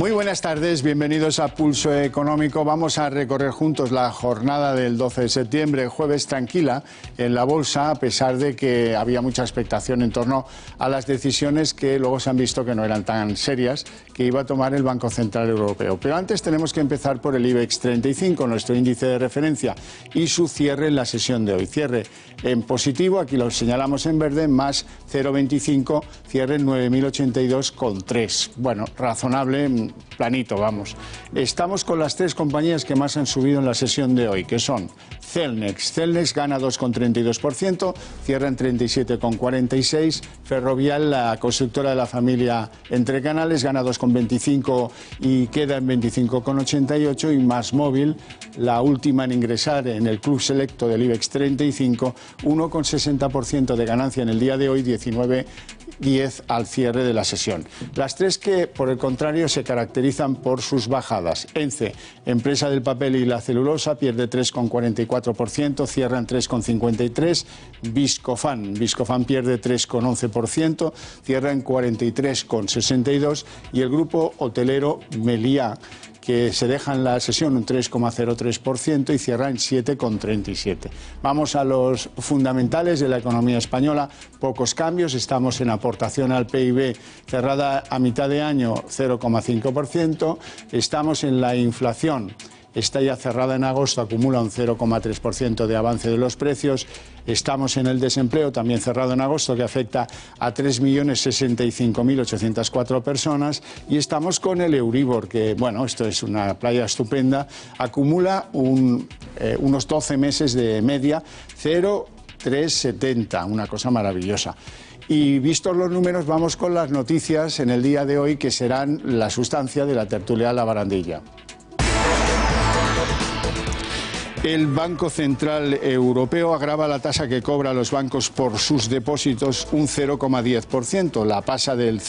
Muy buenas tardes, bienvenidos a Pulso Económico. Vamos a recorrer juntos la jornada del 12 de septiembre, jueves tranquila en la bolsa, a pesar de que había mucha expectación en torno a las decisiones que luego se han visto que no eran tan serias, que iba a tomar el Banco Central Europeo. Pero antes tenemos que empezar por el IBEX 35, nuestro índice de referencia, y su cierre en la sesión de hoy. Cierre en positivo, aquí lo señalamos en verde, más 0,25, cierre en 9.082,3. Bueno, razonable, planito, vamos. Estamos con las tres compañías que más han subido en la sesión de hoy, que son Celnex. Celnex gana 2,32%, cierra en 37,46. Ferrovial, la constructora de la familia Entre Canales, gana 2,25 y queda en 25,88. Y MásMóvil, la última en ingresar en el club selecto del IBEX 35, 1,60% de ganancia en el día de hoy, 19,10 al cierre de la sesión. Las tres que, por el contrario, se caracterizan por sus bajadas. ENCE, empresa del papel y la celulosa, pierde 3,44%, cierra en 3,53. Viscofan pierde 3,11%, cierra en 43,62. Y el grupo hotelero Meliá, que se deja en la sesión un 3,03% y cierra en 7,37. Vamos a los fundamentales de la economía española. Pocos cambios, estamos en aportación al PIB cerrada a mitad de año 0,5%, estamos en la inflación. Está ya cerrada en agosto, acumula un 0,3% de avance de los precios. Estamos en el desempleo, también cerrado en agosto, que afecta a 3.065.804 personas. Y estamos con el Euribor, que, bueno, esto es una playa estupenda, acumula unos 12 meses de media, 0,370, una cosa maravillosa. Y vistos los números, vamos con las noticias en el día de hoy, que serán la sustancia de la tertulia La Barandilla. El Banco Central Europeo agrava la tasa que cobra a los bancos por sus depósitos un 0,10%. La pasa del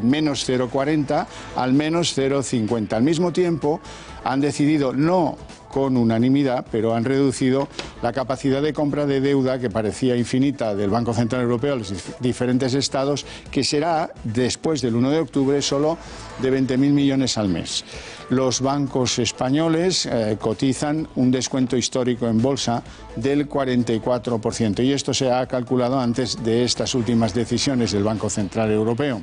menos 0,40 al menos 0,50. Al mismo tiempo, han decidido, no con unanimidad, pero han reducido la capacidad de compra de deuda, que parecía infinita, del Banco Central Europeo a los diferentes estados, que será, después del 1 de octubre, solo de 20.000 millones al mes. Los bancos españoles cotizan un descuento histórico en bolsa del 44%, y esto se ha calculado antes de estas últimas decisiones del Banco Central Europeo.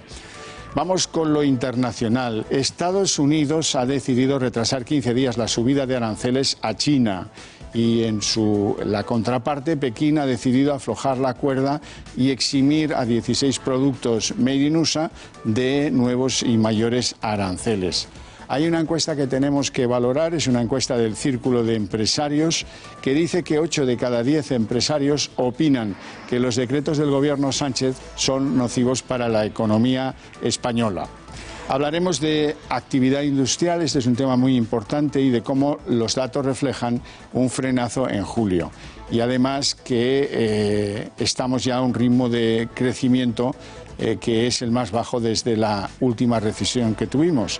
Vamos con lo internacional. Estados Unidos ha decidido retrasar 15 días la subida de aranceles a China. Y en la contraparte, Pekín ha decidido aflojar la cuerda y eximir a 16 productos made in USA de nuevos y mayores aranceles. Hay una encuesta que tenemos que valorar, es una encuesta del Círculo de Empresarios, que dice que 8 de cada 10 empresarios opinan que los decretos del gobierno Sánchez son nocivos para la economía española. Hablaremos de actividad industrial, este es un tema muy importante, y de cómo los datos reflejan un frenazo en julio. Y además que estamos ya a un ritmo de crecimiento que es el más bajo desde la última recesión que tuvimos.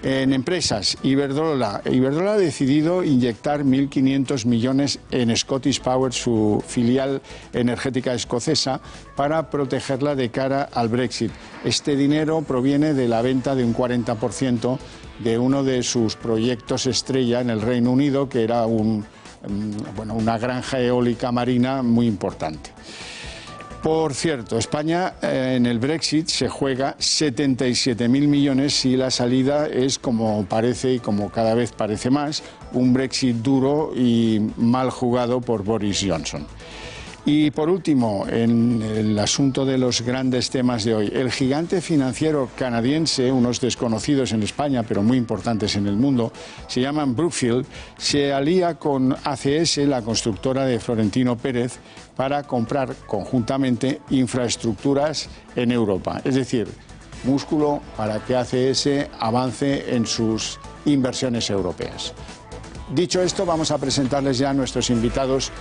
En empresas, Iberdrola ha decidido inyectar 1.500 millones en Scottish Power, su filial energética escocesa, para protegerla de cara al Brexit. Este dinero proviene de la venta de un 40% de uno de sus proyectos estrella en el Reino Unido, que era una granja eólica marina muy importante. Por cierto, España en el Brexit se juega 77.000 millones y la salida es, como parece y como cada vez parece más, un Brexit duro y mal jugado por Boris Johnson. Y por último, en el asunto de los grandes temas de hoy, el gigante financiero canadiense, unos desconocidos en España pero muy importantes en el mundo, se llaman Brookfield, se alía con ACS, la constructora de Florentino Pérez, para comprar conjuntamente infraestructuras en Europa. Es decir, músculo para que ACS avance en sus inversiones europeas. Dicho esto, vamos a presentarles ya a nuestros invitados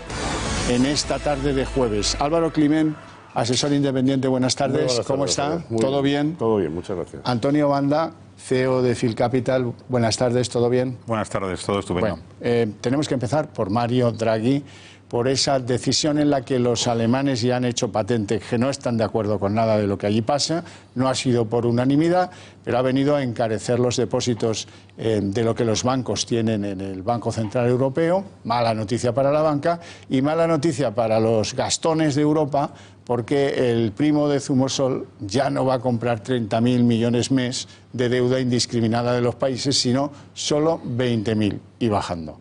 en esta tarde de jueves. Álvaro Climent, asesor independiente, buenas tardes. Buenas ¿Cómo tardes, está? ¿Todo bien? Todo bien, muchas gracias. Antonio Banda, CEO de Phil Capital, buenas tardes, ¿todo bien? Buenas tardes, todo estupendo. Bueno, tenemos que empezar por Mario Draghi, por esa decisión en la que los alemanes ya han hecho patente que no están de acuerdo con nada de lo que allí pasa. No ha sido por unanimidad, pero ha venido a encarecer los depósitos de lo que los bancos tienen en el Banco Central Europeo. Mala noticia para la banca y mala noticia para los gastones de Europa, porque el primo de Zumosol ya no va a comprar 30.000 millones mes de deuda indiscriminada de los países, sino solo 20.000 y bajando.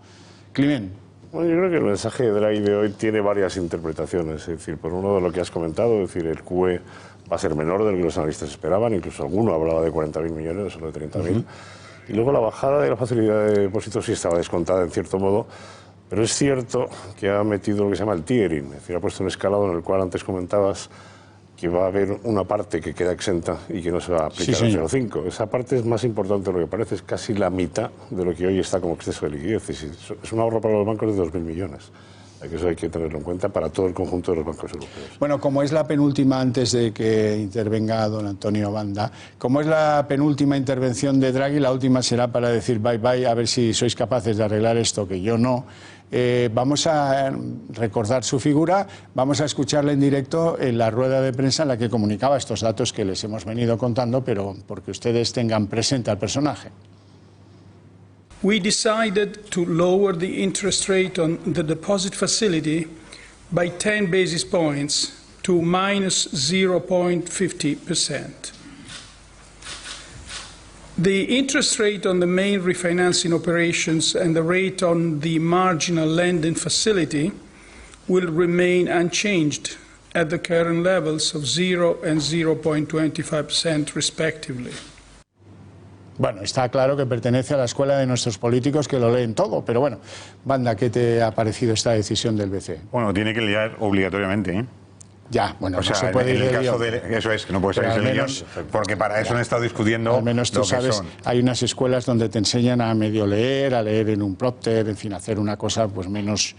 Climent. Bueno, yo creo que el mensaje de Draghi de hoy tiene varias interpretaciones. Es decir, por uno de lo que has comentado, es decir, el QE va a ser menor de lo que los analistas esperaban, incluso alguno hablaba de 40.000 millones, solo de 30.000. Y luego la bajada de la facilidad de depósitos sí estaba descontada en cierto modo, pero es cierto que ha metido lo que se llama el tiering, es decir, ha puesto un escalado en el cual antes comentabas que va a haber una parte que queda exenta y que no se va a aplicar al 0,5. Esa parte es más importante de lo que parece, es casi la mitad de lo que hoy está como exceso de liquidez. Es un ahorro para los bancos de 2.000 millones. Eso hay que tenerlo en cuenta para todo el conjunto de los bancos europeos. Bueno, como es la penúltima, antes de que intervenga don Antonio Banda, como es la penúltima intervención de Draghi, la última será para decir bye bye, a ver si sois capaces de arreglar esto, que yo no. Vamos a recordar su figura, vamos a escucharla en directo en la rueda de prensa en la que comunicaba estos datos que les hemos venido contando, pero porque ustedes tengan presente al personaje. We decided to lower the interest rate on the deposit facility by 10 basis points to minus 0.50%. The interest rate on the main refinancing operations and the rate on the marginal lending facility will remain unchanged at the current levels of 0 and 0.25% respectively. Bueno, está claro que pertenece a la escuela de nuestros políticos que lo leen todo, pero bueno, Banda, ¿qué te ha parecido esta decisión del BCE? Bueno, tiene que leer obligatoriamente, ¿eh? Ya, bueno, o sea, no se puede en ir el de caso guión. de eso es, que no puede salirse del guión, porque para eso han estado discutiendo al menos tú lo que sabes, son. hay unas escuelas donde te enseñan a medio leer, a leer en un prompter, en fin, hacer una cosa pues menos...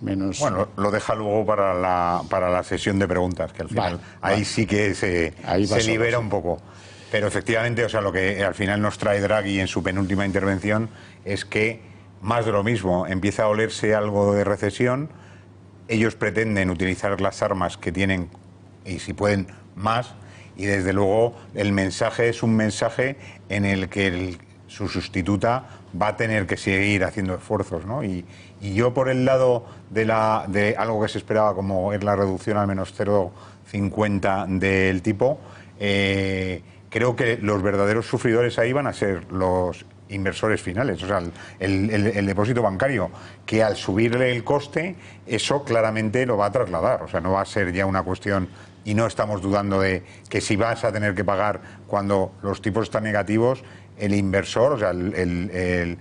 Bueno, lo deja luego para la sesión de preguntas, que al final ahí sí que se libera un poco. Pero efectivamente, o sea, lo que al final nos trae Draghi en su penúltima intervención es que más de lo mismo, empieza a olerse algo de recesión, ellos pretenden utilizar las armas que tienen y si pueden más, y desde luego el mensaje es un mensaje en el que su sustituta va a tener que seguir haciendo esfuerzos, ¿no? Y yo por el lado de algo que se esperaba como es la reducción al menos 0,50 del tipo, creo que los verdaderos sufridores ahí van a ser los inversores finales, o sea, el depósito bancario, que al subirle el coste, eso claramente lo va a trasladar, o sea, no va a ser ya una cuestión, y no estamos dudando de que si vas a tener que pagar cuando los tipos están negativos, el inversor, o sea, el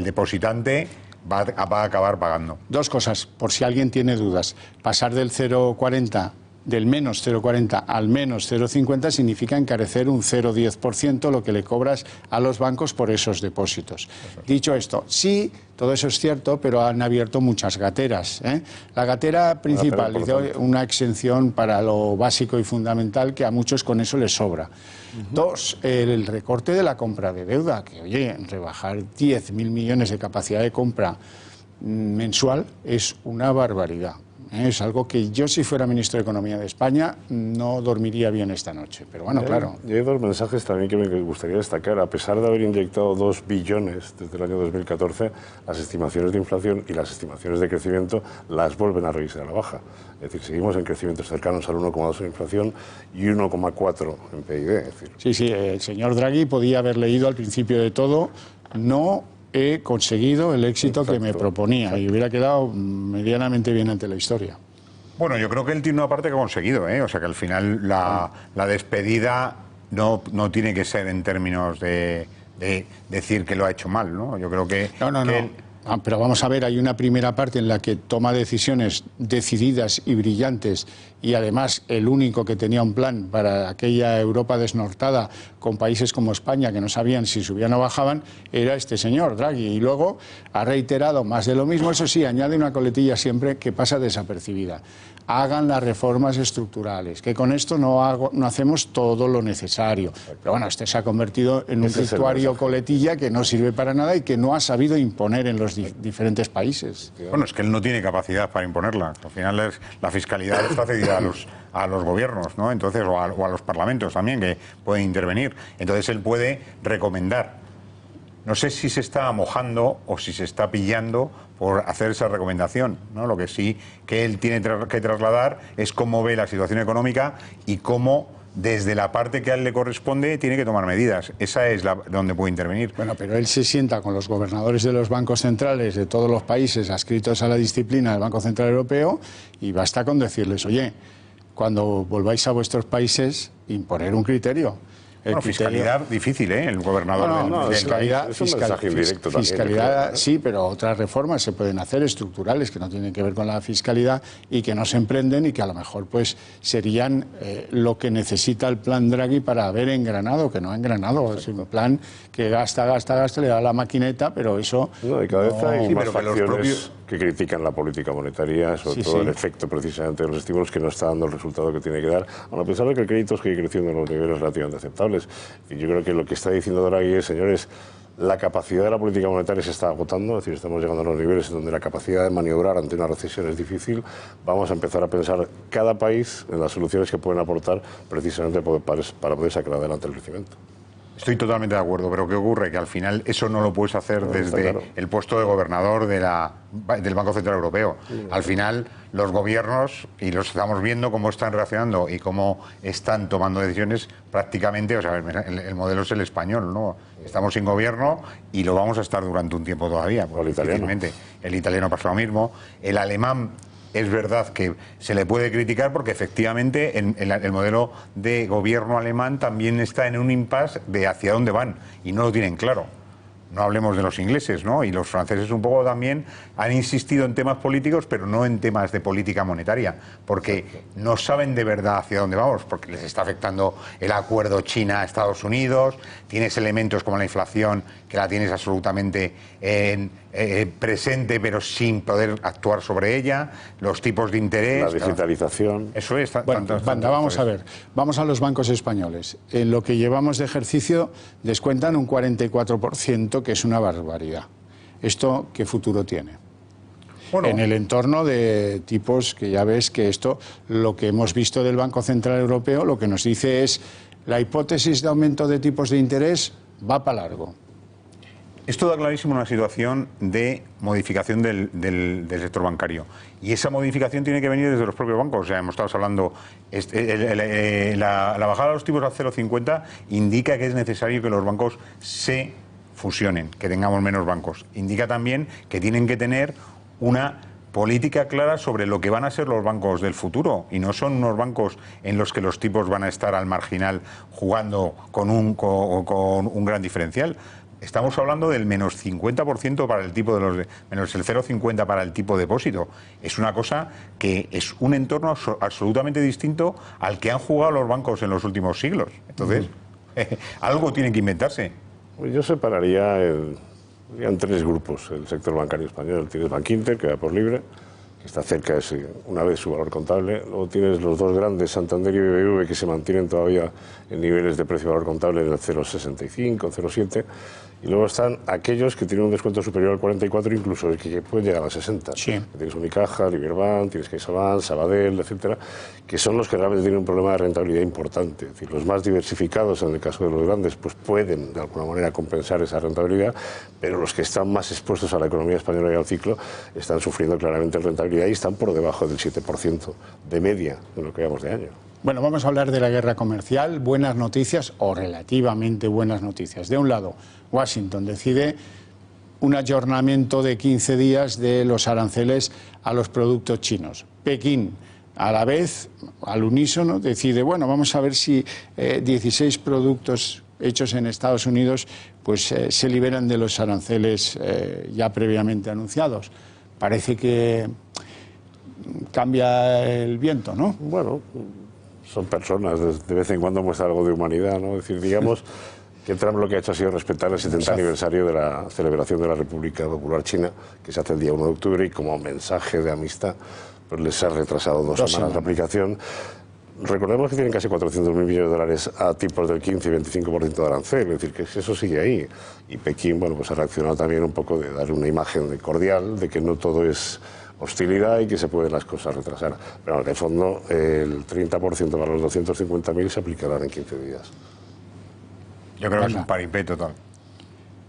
depositante va a acabar pagando. Dos cosas, por si alguien tiene dudas. Pasar del 0,40, del menos 0,40 al menos 0,50 significa encarecer un 0,10% lo que le cobras a los bancos por esos depósitos. Dicho esto, sí, todo eso es cierto, pero han abierto muchas gateras, ¿eh? La gatera principal dice una exención para lo básico y fundamental, que a muchos con eso les sobra. Dos, el recorte de la compra de deuda, que oye, rebajar 10.000 millones de capacidad de compra mensual es una barbaridad. Es algo que yo, si fuera ministro de Economía de España, no dormiría bien esta noche. Pero bueno, claro. Y hay dos mensajes también que me gustaría destacar. A pesar de haber inyectado 2 billones desde el año 2014, las estimaciones de inflación y las estimaciones de crecimiento las vuelven a revisar a la baja. Es decir, seguimos en crecimientos cercanos al 1,2 en inflación y 1,4 en PIB. Es decir. Sí, el señor Draghi podía haber leído al principio de todo, no he conseguido el éxito que me proponía y hubiera quedado medianamente bien ante la historia. Bueno, yo creo que él tiene una parte que ha conseguido, ¿eh? O sea, que al final la despedida no tiene que ser en términos de decir que lo ha hecho mal, ¿no? Yo creo que... No. Pero vamos a ver, hay una primera parte en la que toma decisiones decididas y brillantes, y además el único que tenía un plan para aquella Europa desnortada con países como España que no sabían si subían o bajaban, era este señor Draghi, y luego ha reiterado más de lo mismo. Eso sí, añade una coletilla siempre que pasa desapercibida. hagan las reformas estructurales, que con esto no hacemos todo lo necesario. Pero bueno, este se ha convertido en un rituario coletilla que no sirve para nada y que no ha sabido imponer en los diferentes países. Bueno, es que él no tiene capacidad para imponerla. Al final la fiscalidad está cedida a los gobiernos, ¿no? Entonces, o a los parlamentos también, que pueden intervenir. Entonces él puede recomendar. No sé si se está mojando o si se está pillando por hacer esa recomendación, ¿no? Lo que sí que él tiene que trasladar es cómo ve la situación económica y cómo, desde la parte que a él le corresponde, tiene que tomar medidas. Esa es donde puede intervenir. Bueno, pero él se sienta con los gobernadores de los bancos centrales de todos los países adscritos a la disciplina del Banco Central Europeo y basta con decirles, oye, cuando volváis a vuestros países, imponer un criterio. Bueno, fiscalidad difícil, ¿eh? El gobernador fiscalidad, es un mensaje indirecto también. Fiscalidad, sí, pero otras reformas se pueden hacer estructurales que no tienen que ver con la fiscalidad y que no se emprenden y que a lo mejor pues serían lo que necesita el plan Draghi para haber engranado, que no ha engranado. Es un plan que gasta, le da la maquineta, pero eso... No, y cada vez hay más facciones que critican la política monetaria, sobre todo el efecto precisamente de los estímulos que no está dando el resultado que tiene que dar, a pesar de que el crédito sigue creciendo en los niveles relativamente aceptables. Y yo creo que lo que está diciendo Draghi es, señores, la capacidad de la política monetaria se está agotando, es decir, estamos llegando a los niveles en donde la capacidad de maniobrar ante una recesión es difícil. Vamos a empezar a pensar cada país en las soluciones que pueden aportar precisamente para poder sacar adelante el crecimiento. Estoy totalmente de acuerdo, pero ¿qué ocurre? Que al final eso no lo puedes hacer desde el puesto de gobernador del Banco Central Europeo. Al final los gobiernos, y los estamos viendo cómo están reaccionando y cómo están tomando decisiones prácticamente, o sea, el modelo es el español, ¿no? Estamos sin gobierno y lo vamos a estar durante un tiempo todavía. El italiano pasa lo mismo, el alemán... Es verdad que se le puede criticar porque efectivamente el modelo de gobierno alemán también está en un impasse de hacia dónde van y no lo tienen claro. No hablemos de los ingleses, ¿no? Y los franceses un poco también han insistido en temas políticos, pero no en temas de política monetaria, porque no saben de verdad hacia dónde vamos, porque les está afectando el acuerdo China-Estados Unidos, tienes elementos como la inflación, que la tienes absolutamente presente, pero sin poder actuar sobre ella, los tipos de interés... La digitalización... Eso es... Bueno, vamos a ver, vamos a los bancos españoles. En lo que llevamos de ejercicio descuentan un 44%, que es una barbaridad. ¿Esto qué futuro tiene? Bueno, en el entorno de tipos que ya ves que esto, lo que hemos visto del Banco Central Europeo, lo que nos dice es la hipótesis de aumento de tipos de interés va para largo. Esto da clarísimo una situación de modificación del sector bancario. Y esa modificación tiene que venir desde los propios bancos. O sea, hemos estado hablando, la bajada de los tipos a 0,50 indica que es necesario que los bancos se fusionen, que tengamos menos bancos. Indica también que tienen que tener una política clara sobre lo que van a ser los bancos del futuro, y no son unos bancos en los que los tipos van a estar al marginal jugando con un gran diferencial. Estamos hablando del menos 50% para el tipo de menos el 0,50 para el tipo de depósito. Es una cosa que es un entorno absolutamente distinto al que han jugado los bancos en los últimos siglos. Entonces, algo tienen que inventarse. Yo separaría en tres grupos el sector bancario español. Tienes Bankinter, que va por libre, que está cerca de una vez su valor contable. Luego tienes los dos grandes, Santander y BBV, que se mantienen todavía en niveles de precio-valor contable en el 0,65, 0,7. Y luego están aquellos que tienen un descuento superior al 44, incluso que pueden llegar al 60. Sí. Tienes Unicaja, Liberbank, tienes CaixaBank, Sabadell, etcétera, que son los que realmente tienen un problema de rentabilidad importante. Es decir, los más diversificados, en el caso de los grandes, pues pueden de alguna manera compensar esa rentabilidad, pero los que están más expuestos a la economía española y al ciclo están sufriendo claramente la rentabilidad y están por debajo del 7% de media en lo que llevamos de año. Bueno, vamos a hablar de la guerra comercial. Buenas noticias, o relativamente buenas noticias. De un lado, Washington decide un ayornamiento de 15 días de los aranceles a los productos chinos. Pekín, a la vez, al unísono, decide, bueno, vamos a ver si 16 productos hechos en Estados Unidos pues se liberan de los aranceles ya previamente anunciados. Parece que cambia el viento, ¿no? Bueno, son personas, de vez en cuando muestra algo de humanidad, ¿no? Es decir, digamos que Trump lo que ha hecho ha sido respetar el 70 aniversario de la celebración de la República Popular China, que se hace el día 1 de octubre, y como mensaje de amistad, pues les ha retrasado dos semanas la aplicación. Recordemos que tienen casi 400.000 millones de dólares a tipos del 15 y 25% de arancel, es decir, que eso sigue ahí. Y Pekín, bueno, pues ha reaccionado también un poco de dar una imagen cordial de que no todo es hostilidad y que se pueden las cosas retrasar. Pero en el fondo, el 30% para los 250.000 se aplicarán en 15 días. Yo creo que es un paripé total.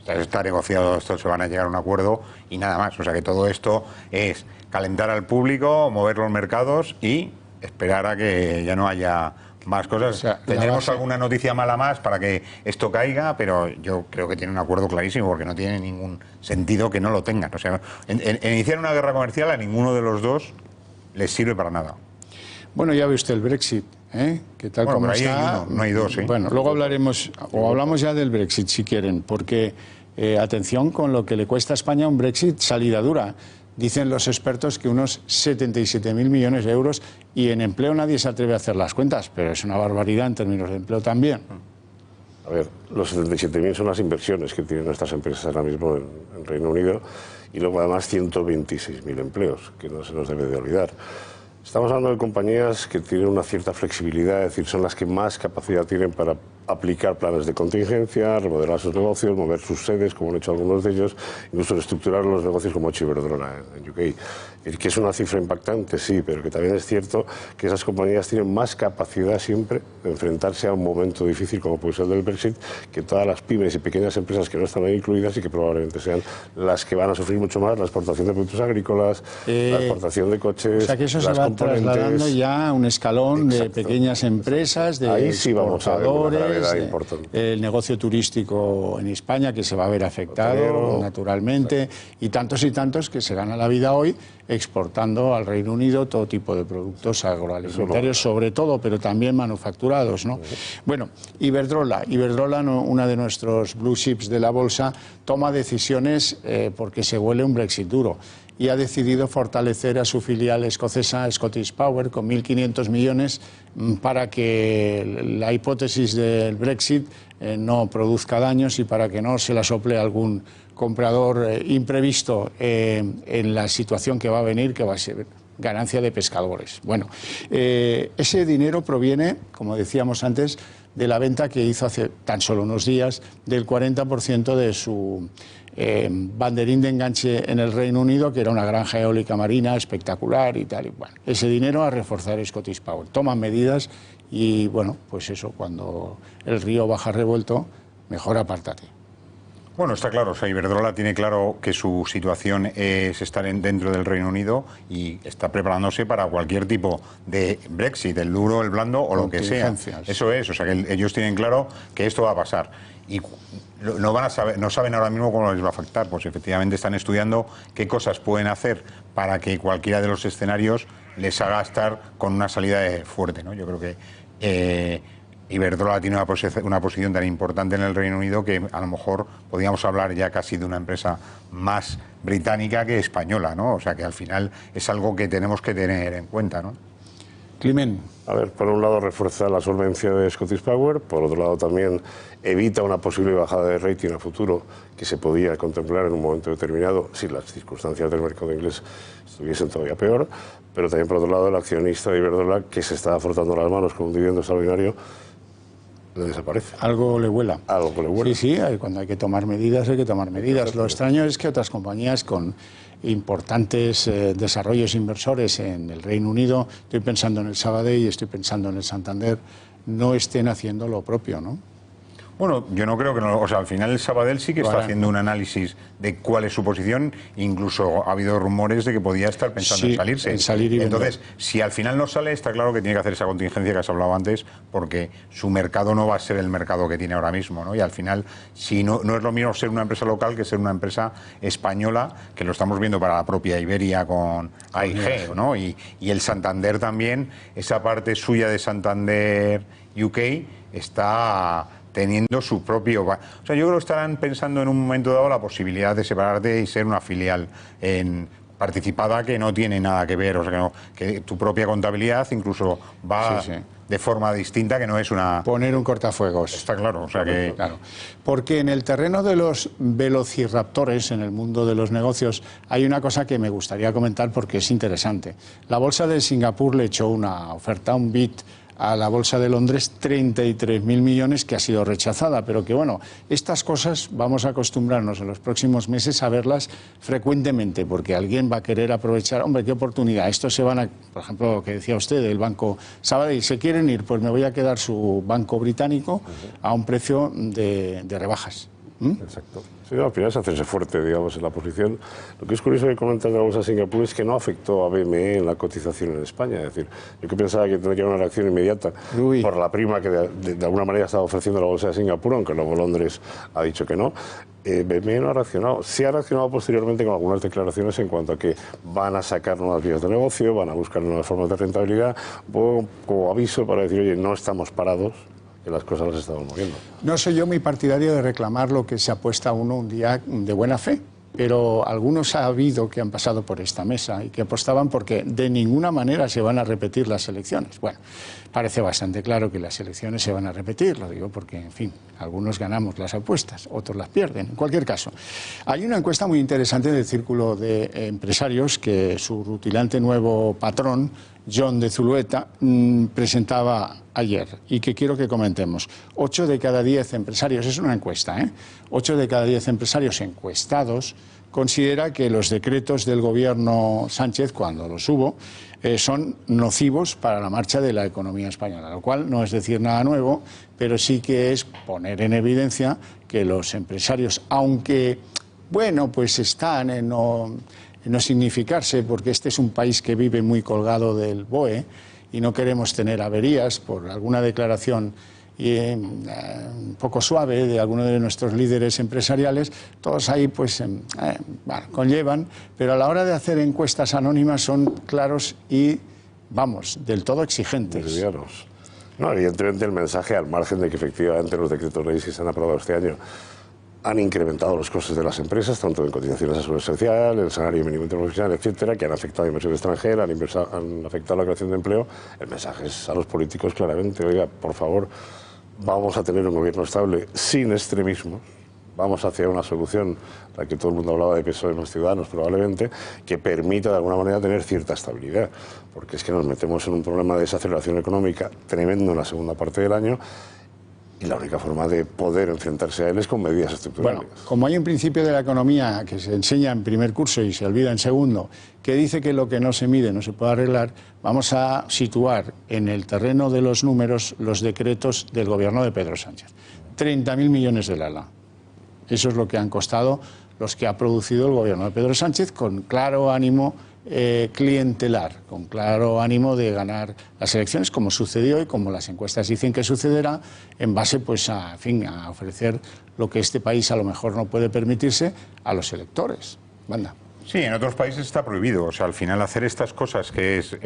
Está negociado esto, se van a llegar a un acuerdo y nada más. O sea que todo esto es calentar al público, mover los mercados y esperar a que ya no haya más cosas. O sea, tendremos alguna noticia mala más para que esto caiga, pero yo creo que tiene un acuerdo clarísimo, porque no tiene ningún sentido que no lo tengan. O sea, iniciar una guerra comercial a ninguno de los dos les sirve para nada. Bueno, ya ve usted el Brexit, ¿eh? Que tal como ahí está, hay uno, no hay dos, ¿eh? Bueno, luego hablaremos, o hablamos ya del Brexit si quieren, porque atención con lo que le cuesta a España un Brexit salida dura. Dicen los expertos que unos 77.000 millones de euros, y en empleo nadie se atreve a hacer las cuentas, pero es una barbaridad en términos de empleo también. A ver, los 77.000 son las inversiones que tienen estas empresas ahora mismo en Reino Unido, y luego además 126.000 empleos, que no se nos debe de olvidar. Estamos hablando de compañías que tienen una cierta flexibilidad, es decir, son las que más capacidad tienen para aplicar planes de contingencia, remodelar sus negocios, mover sus sedes, como han hecho algunos de ellos, incluso reestructurar los negocios como ha hecho Iberdrola en UK. Es que es una cifra impactante, sí, pero que también es cierto que esas compañías tienen más capacidad siempre de enfrentarse a un momento difícil como puede ser el del Brexit, que todas las pymes y pequeñas empresas que no están ahí incluidas y que probablemente sean las que van a sufrir mucho más: la exportación de productos agrícolas, la exportación de coches. O sea que eso se va trasladando ya a un escalón. Exacto. De pequeñas empresas, de ahí sí vamos a ver una gravedad importante. El negocio turístico en España, que se va a ver afectado naturalmente, exacto. Y tantos que se ganan la vida hoy exportando al Reino Unido todo tipo de productos agroalimentarios, sobre todo, pero también manufacturados, ¿no? Bueno, Iberdrola, una de nuestros blue chips de la bolsa, toma decisiones porque se huele un Brexit duro, y ha decidido fortalecer a su filial escocesa, Scottish Power, con 1.500 millones para que la hipótesis del Brexit no produzca daños y para que no se la sople algún comprador imprevisto en la situación que va a venir, que va a ser ganancia de pescadores. Bueno, ese dinero proviene, como decíamos antes, de la venta que hizo hace tan solo unos días del 40% de su banderín de enganche en el Reino Unido, que era una granja eólica marina espectacular y tal. Y bueno, ese dinero a reforzar Scottish Power. Toman medidas y, bueno, pues eso, cuando el río baja revuelto, mejor apártate. Bueno, está claro, o sea, Iberdrola tiene claro que su situación es estar dentro del Reino Unido y está preparándose para cualquier tipo de Brexit, el duro, el blando o lo que sea. Eso es, o sea, que ellos tienen claro que esto va a pasar. Y no saben ahora mismo cómo les va a afectar, pues efectivamente están estudiando qué cosas pueden hacer para que cualquiera de los escenarios les haga estar con una salida fuerte, ¿no? Yo creo que Iberdrola tiene una posición tan importante en el Reino Unido que a lo mejor podríamos hablar ya casi de una empresa más británica que española, ¿no? O sea que al final es algo que tenemos que tener en cuenta, ¿no? Climent. A ver, por un lado refuerza la solvencia de Scottish Power, por otro lado también evita una posible bajada de rating a futuro que se podía contemplar en un momento determinado si las circunstancias del mercado inglés estuviesen todavía peor, pero también por otro lado el accionista de Iberdrola, que se está frotando las manos con un dividendo extraordinario, le desaparece. Algo le huela. Algo le huela. Sí, cuando hay que tomar medidas, hay que tomar medidas. Lo extraño es que otras compañías con importantes desarrollos inversores en el Reino Unido, estoy pensando en el Sabadell y estoy pensando en el Santander, no estén haciendo lo propio, ¿no? Bueno, yo no creo que no. O sea, al final el Sabadell sí que está haciendo un análisis de cuál es su posición. Incluso ha habido rumores de que podía estar pensando en salirse. En salir y entonces, si al final no sale, está claro que tiene que hacer esa contingencia que has hablado antes, porque su mercado no va a ser el mercado que tiene ahora mismo, ¿no? Y al final, si no es lo mismo ser una empresa local que ser una empresa española, que lo estamos viendo para la propia Iberia con AIG, ¿no? Y el Santander también, esa parte suya de Santander UK está teniendo su propio... O sea, yo creo que estarán pensando en un momento dado la posibilidad de separarte y ser una filial participada que no tiene nada que ver, o sea, que tu propia contabilidad incluso va de forma distinta, que no es una... Poner un cortafuegos. Está claro, o sea que... Claro. Porque en el terreno de los velociraptores, en el mundo de los negocios, hay una cosa que me gustaría comentar porque es interesante. La bolsa de Singapur le echó una oferta, un bid, a la bolsa de Londres, 33.000 millones, que ha sido rechazada, pero que bueno, estas cosas vamos a acostumbrarnos en los próximos meses a verlas frecuentemente, porque alguien va a querer aprovechar, hombre, qué oportunidad, estos se van a, por ejemplo, lo que decía usted, el Banco Sabadell, se quieren ir, pues me voy a quedar su banco británico a un precio de rebajas. Exacto. Sí, al final es hacerse fuerte, digamos, en la posición. Lo que es curioso que comentas de la bolsa de Singapur es que no afectó a BME en la cotización en España. Es decir, yo que pensaba que tendría una reacción inmediata por la prima que de alguna manera estaba ofreciendo la bolsa de Singapur, aunque luego Londres ha dicho que no. BME no ha reaccionado. Sí ha reaccionado posteriormente con algunas declaraciones en cuanto a que van a sacar nuevas vías de negocio, van a buscar nuevas formas de rentabilidad, como aviso para decir, oye, no estamos parados, que las cosas las estamos moviendo. No soy yo muy partidario de reclamar lo que se apuesta uno un día de buena fe, pero algunos ha habido que han pasado por esta mesa y que apostaban porque de ninguna manera se van a repetir las elecciones. Bueno, parece bastante claro que las elecciones se van a repetir, lo digo porque, en fin, algunos ganamos las apuestas, otros las pierden. En cualquier caso, hay una encuesta muy interesante del Círculo de Empresarios que su rutilante nuevo patrón, John de Zulueta, presentaba ayer y que quiero que comentemos. 8 de cada 10 empresarios, es una encuesta, 8 de cada 10 empresarios encuestados considera que los decretos del gobierno Sánchez, cuando los hubo, son nocivos para la marcha de la economía española, lo cual no es decir nada nuevo, pero sí que es poner en evidencia que los empresarios, aunque, bueno, pues están en no significarse, porque este es un país que vive muy colgado del BOE y no queremos tener averías por alguna declaración un poco suave de alguno de nuestros líderes empresariales, todos ahí pues bueno, conllevan, pero a la hora de hacer encuestas anónimas son claros y, vamos, del todo exigentes. Medianos. No, evidentemente el mensaje, al margen de que efectivamente los decretos leyes que se han aprobado este año han incrementado los costes de las empresas, tanto en cotizaciones a seguridad social, el salario mínimo interprofesional, etcétera, que han afectado a la inversión extranjera, han afectado a la creación de empleo. El mensaje es a los políticos claramente, oiga, por favor, vamos a tener un gobierno estable sin extremismos, vamos hacia una solución, la que todo el mundo hablaba de PSOE más ciudadanos probablemente, que permita de alguna manera tener cierta estabilidad, porque es que nos metemos en un problema de desaceleración económica tremendo en la segunda parte del año. Y la única forma de poder enfrentarse a él es con medidas estructurales. Bueno, como hay un principio de la economía que se enseña en primer curso y se olvida en segundo, que dice que lo que no se mide no se puede arreglar, vamos a situar en el terreno de los números los decretos del gobierno de Pedro Sánchez. 30.000 millones del ala. Eso es lo que han costado los que ha producido el gobierno de Pedro Sánchez con claro ánimo clientelar, con claro ánimo de ganar las elecciones, como sucedió y como las encuestas dicen que sucederá, en base pues a ofrecer lo que este país a lo mejor no puede permitirse a los electores. Manda. Sí, en otros países está prohibido. O sea, al final hacer estas cosas, que es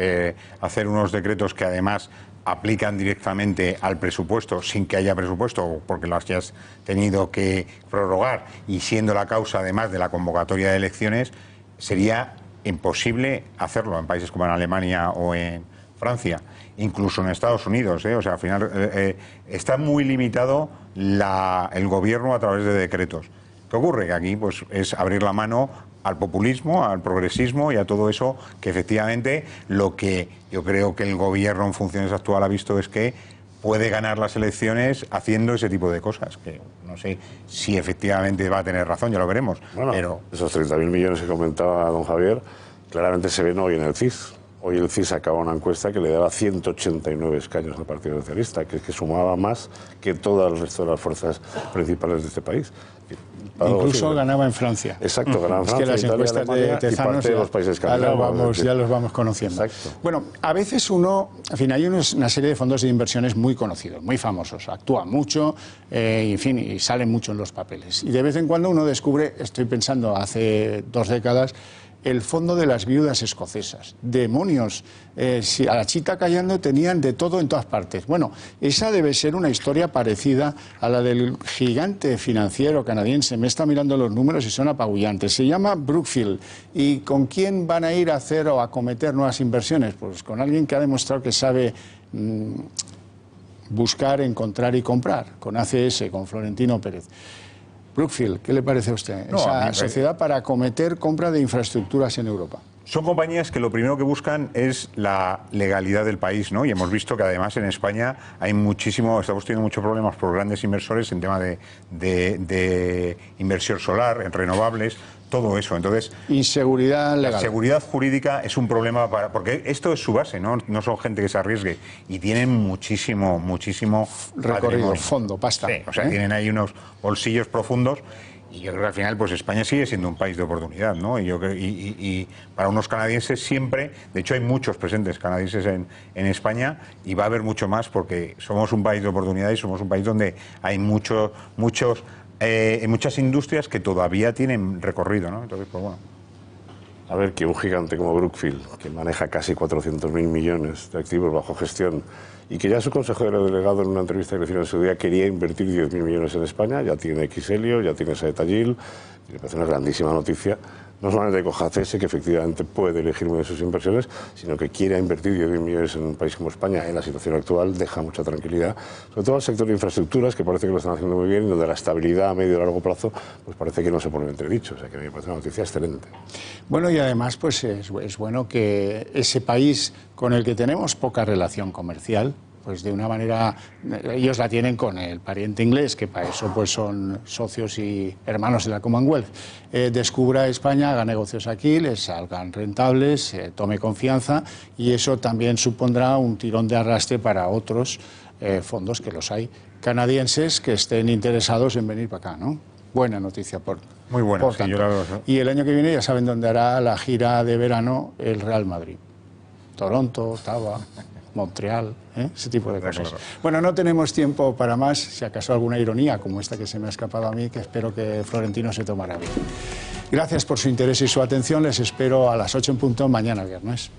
hacer unos decretos que además aplican directamente al presupuesto sin que haya presupuesto, porque lo hayas tenido que prorrogar, y siendo la causa además de la convocatoria de elecciones, sería imposible hacerlo en países como en Alemania o en Francia, incluso en Estados Unidos, O sea, al final está muy limitado el gobierno a través de decretos. ¿Qué ocurre? Que aquí pues es abrir la mano al populismo, al progresismo y a todo eso, que efectivamente lo que yo creo que el gobierno en funciones actual ha visto es que puede ganar las elecciones haciendo ese tipo de cosas, que no sé si efectivamente va a tener razón, ya lo veremos. Bueno, pero esos 30.000 millones que comentaba don Javier, claramente se ven hoy en el CIS. Hoy el CIS acaba una encuesta que le daba 189 escaños al Partido Socialista, que sumaba más que todo el resto de las fuerzas principales de este país. Incluso ganaba en Francia. Exacto, ganaba en Francia, que las Italia, encuestas Alemania, de Tezanos y parte de los países escandinavos. ya los vamos conociendo. Exacto. Bueno, a veces en fin, hay una serie de fondos de inversiones muy conocidos, muy famosos, actúan mucho, en fin, y salen mucho en los papeles. Y de vez en cuando uno descubre, estoy pensando hace 2 décadas, el fondo de las viudas escocesas. Demonios, si a la chita callando tenían de todo en todas partes. Bueno, esa debe ser una historia parecida a la del gigante financiero canadiense. Me está mirando los números y son apabullantes. Se llama Brookfield. ¿Y con quién van a ir a hacer o a cometer nuevas inversiones? Pues con alguien que ha demostrado que sabe buscar, encontrar y comprar, con ACS, con Florentino Pérez. Brookfield, ¿qué le parece a usted? Esa sociedad para acometer compra de infraestructuras en Europa. Son compañías que lo primero que buscan es la legalidad del país, ¿no? Y hemos visto que además en España estamos teniendo muchos problemas por grandes inversores en tema de inversión solar, en renovables, todo eso. Entonces, inseguridad legal. La seguridad jurídica es un problema porque esto es su base, ¿no? No son gente que se arriesgue y tienen muchísimo recorrido, fondo, pasta. Sí, o sea, tienen ahí unos bolsillos profundos. Y yo creo que al final, pues España sigue siendo un país de oportunidad, ¿no? Y para unos canadienses siempre, de hecho hay muchos presentes canadienses en España y va a haber mucho más porque somos un país de oportunidad y somos un país donde hay muchas industrias que todavía tienen recorrido, ¿no? Entonces, pues bueno. A ver, que un gigante como Brookfield, que maneja casi 400.000 millones de activos bajo gestión y que ya su consejero delegado en una entrevista que le hicieron en su día quería invertir 10.000 millones en España, ya tiene Xelio, ya tiene Saetagil, y me parece una grandísima noticia. No solamente coja ACS, que efectivamente puede elegir muy bien sus inversiones, sino que quiera invertir 10.000 millones en un país como España en la situación actual, deja mucha tranquilidad, sobre todo al sector de infraestructuras, que parece que lo están haciendo muy bien, y donde la estabilidad a medio y largo plazo pues parece que no se pone en entredicho, o sea que me parece una noticia excelente. Bueno, y además pues es bueno que ese país con el que tenemos poca relación comercial, pues de una manera, ellos la tienen con el pariente inglés, que para eso pues son socios y hermanos de la Commonwealth, descubra España, haga negocios aquí, les salgan rentables, tome confianza, y eso también supondrá un tirón de arrastre para otros fondos, que los hay, canadienses, que estén interesados en venir para acá, ¿no? Buena noticia muy buena, por tanto. Yo la veo, ¿no? Y el año que viene ya saben dónde hará la gira de verano el Real Madrid. Toronto, Ottawa, Montreal, ese tipo de cosas. Claro. Bueno, no tenemos tiempo para más, si acaso alguna ironía como esta que se me ha escapado a mí, que espero que Florentino se tomará bien. Gracias por su interés y su atención, les espero a las 8 en punto mañana viernes.